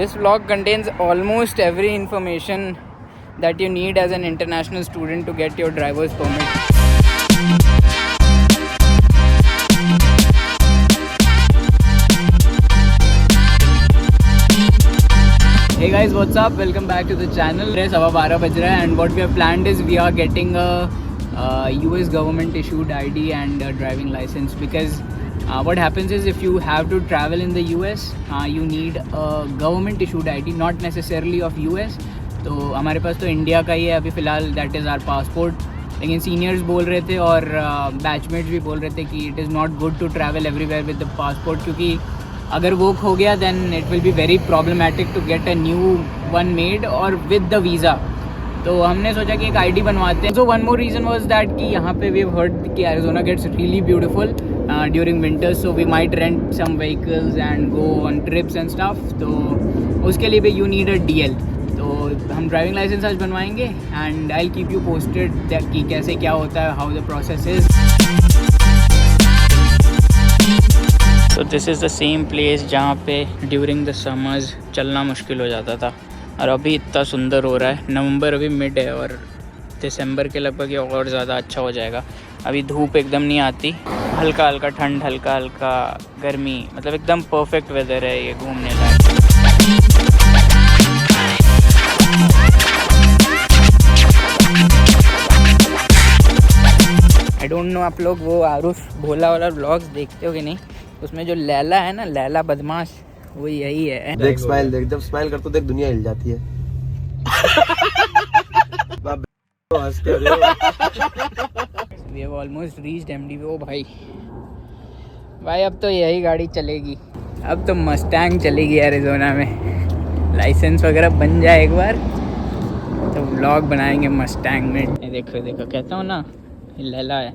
This vlog contains almost every information that you need as an international student to get your driver's permit. Hey guys, what's up? Welcome back to the channel. It's 12:15 baj raha hai and what we have planned is we are getting a US government issued ID and a driving license because what happens is if you have to travel in the US, you need a government issued ID, not necessarily of US. तो हमारे पास तो India का ही है अभी फ़िलहाल, that is our passport. लेकिन seniors बोल रहे थे और बैचमेट्स भी बोल रहे थे कि it is not good to travel everywhere with the passport, क्योंकि अगर वो खो गया then it will be very problematic to get a new one made और विद द वीज़ा. तो हमने सोचा कि एक आईडी बनवाते हैं. So one more reason was that कि यहाँ पे वी हैव हर्ड कि Arizona gets really beautiful during winters, so we might rent some vehicles and go on trips and stuff. तो उसके लिए भी यू नीड अ DL. तो हम ड्राइविंग लाइसेंस आज बनवाएंगे and I will keep you posted कि कैसे क्या होता है, हाउ द प्रोसेस इज़. तो this is the same place जहाँ पे ड्यूरिंग द समर्स चलना मुश्किल हो जाता था और अभी इतना सुंदर हो रहा है. नवंबर अभी मिड है और दिसंबर के लगभग ये और ज़्यादा अच्छा हो जाएगा. अभी धूप एकदम नहीं आती, हल्का हल्का ठंड, हल्का हल्का गर्मी, मतलब एकदम परफेक्ट वेदर है ये घूमने लायक. आई डोंट नो आप लोग वो आरुष भोला वाला व्लॉग्स देखते हो कि नहीं. उसमें जो लैला है ना, लैला बदमाश, वो यही है. देख स्माइल, देख जब स्माइल करते देख दुनिया हिल जाती है. We have almost reached MDO. भाई अब तो यही गाड़ी चलेगी. अब तो मस्टैंग चलेगी एरिज़ोना में. लाइसेंस वगैरह बन जाए एक बार तो व्लॉग बनाएंगे मस्टैंग में. ये देखो देखो, कहता हूँ ना, लैला है.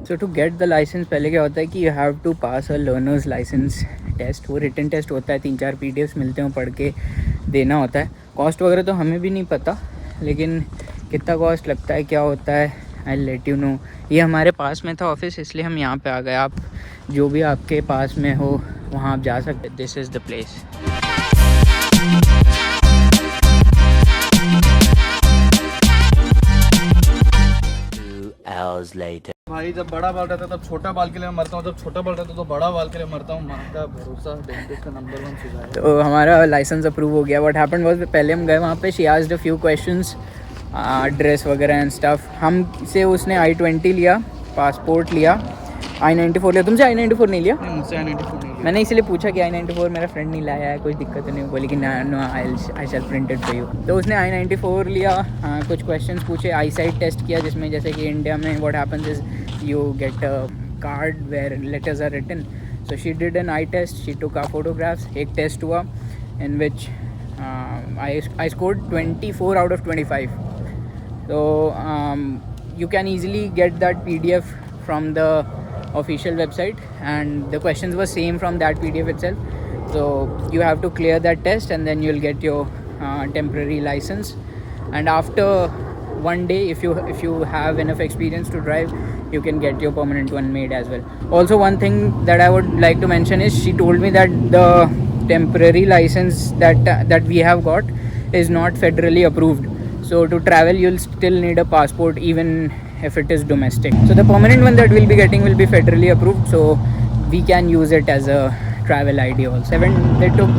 So to get the licence पहले क्या होता है कि you have to pass a learner's licence test. वो रिटन टेस्ट होता है, 3-4 PDFs मिलते हैं, पढ़ के देना होता है. कॉस्ट वगैरह तो हमें भी नहीं पता, लेकिन कितना कॉस्ट लगता है, क्या होता है, आई लेट यू नो. ये हमारे पास में था ऑफिस, इसलिए हम यहाँ पे आ गए. आप जो भी आपके पास में हो वहाँ आप जा सकते. This is the place. भाई जब बड़ा बाल रहता तब छोटा बाल के लिए मैं मरता हूँ, जब छोटा बाल रहता तो बड़ा बाल के लिए मरता हूँ. माँ का भरोसा डेंटिस्ट का नंबर 1 सुझाव है. तो हमारा लाइसेंस अप्रूव हो गया. व्हाट हैपेंड वाज पहले हम गए वहाँ पे, she asked a few questions, address वगैरह एंड स्टफ. हमसे उसने I-20 लिया, पासपोर्ट लिया, I-94 लिया. तुमसे I-94 नहीं लिया? मुझसे I-94 नहीं लिया. मैंने इसलिए पूछा कि I-94 मेरा फ्रेंड नहीं लाया है, कोई दिक्कत नहीं. बोली कि no I shall print it for you. तो उसने I-94 लिया. कुछ क्वेश्चंस पूछे, आई साइट टेस्ट किया, जिसमें जैसे कि इंडिया में what happens is you get a card where letters are written. So she did an eye test, she took our photographs. एक टेस्ट हुआ in which I scored 24 out of 25. So you can easily get that PDF from the official website and the questions were same from that PDF itself. So you have to clear that test and then you'll get your temporary license. And after one day, if you have enough experience to drive, you can get your permanent one made as well. Also, one thing that I would like to mention is she told me that the temporary license that we have got is not federally approved. So to travel, you'll still need a passport even if it is domestic. So the permanent one that we'll be getting will be federally approved, so we can use it as a travel ID also. They took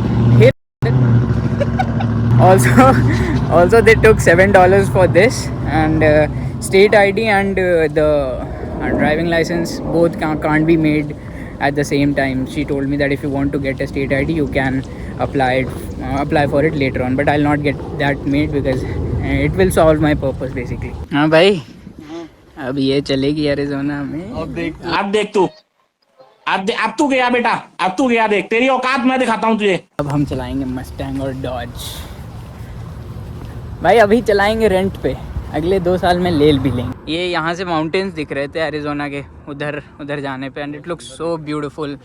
also they took $7 for this, and state ID and the driving license both can't be made at the same time. She told me that if you want to get a state ID, you can apply for it later on, but I'll not get that made because it will solve my purpose basically. हाँ भाई, अब ये चलेगी Arizona में. अब देख तू, अब तू गया बेटा, अब तू गया. देख तेरी औकात मैं दिखाता हूँ तुझे. अब हम चलाएंगे मस्टैंग और डॉज. भाई अभी चलाएंगे रेंट पे, अगले 2 साल में ले भी लेंगे. ये यहाँ से माउंटेन्स दिख रहे थे एरिज़ोना के उधर जाने पे, and it looks so beautiful.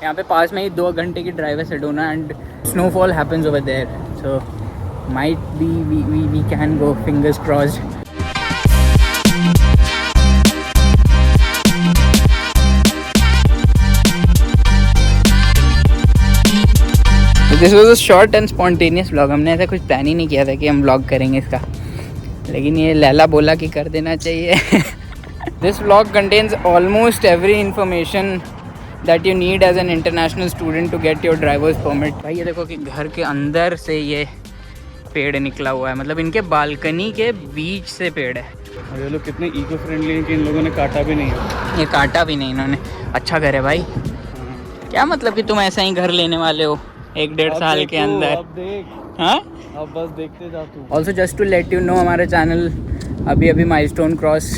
यहाँ पे पास में ही 2 घंटे की ड्राइव है Sedona, and snowfall happens over there, so might be we can go, fingers crossed. This was a short and spontaneous vlog. हमने ऐसा कुछ प्लान ही नहीं किया था कि हम व्लॉग करेंगे इसका, लेकिन ये लैला बोला कि कर देना चाहिए. This vlog contains almost every information that you need as an international student to get your driver's permit. भाई ये देखो कि घर के अंदर से ये पेड़ निकला हुआ है, मतलब इनके बालकनी के बीच से पेड़ है. और ये लोग कितने इको फ्रेंडली हैं कि इन लोगों ने काटा भी नहीं है. ये काटा भी नहीं इन्होंने. अच्छा घर है भाई. क्या मतलब कि तुम ऐसा ही घर लेने वाले हो 1-1.5 साल के अंदर? अब देख, हाँ, अब बस देखते जा तू. Also just to let you know, हमारा चैनल अभी माइलस्टोन क्रॉस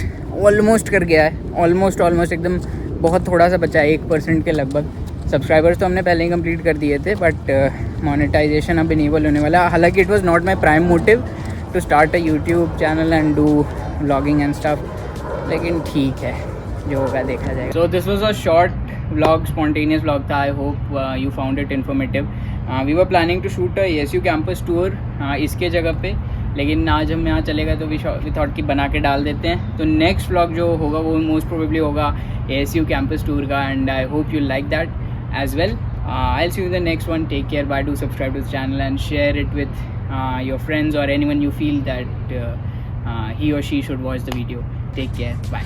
ऑलमोस्ट कर गया है. ऑलमोस्ट एकदम बहुत थोड़ा सा बचा है, 1% के लगभग. सब्सक्राइबर्स तो हमने पहले ही कंप्लीट कर दिए थे, बट मोनेटाइजेशन अब इनेबल होने वाला. हालांकि it was not my prime motive to start a YouTube channel and do vlogging and stuff, लेकिन ठीक है, जो होगा देखा जाएगा. So this was a short vlog, spontaneous vlog था. I hope you found it informative. We were planning to shoot a ASU campus tour इसके जगह पे, लेकिन आज हम यहाँ चले गए तो वी थॉट कि बना के डाल देते हैं. तो नेक्स्ट व्लॉग जो होगा वो मोस्ट प्रोबेबली होगा ASU कैंपस टूर का, and I hope you like that as well. I'll see you in the next one. Take care. Bye. Do subscribe to the channel and share it with your friends or anyone you feel that he or she should watch the video. Take care. Bye.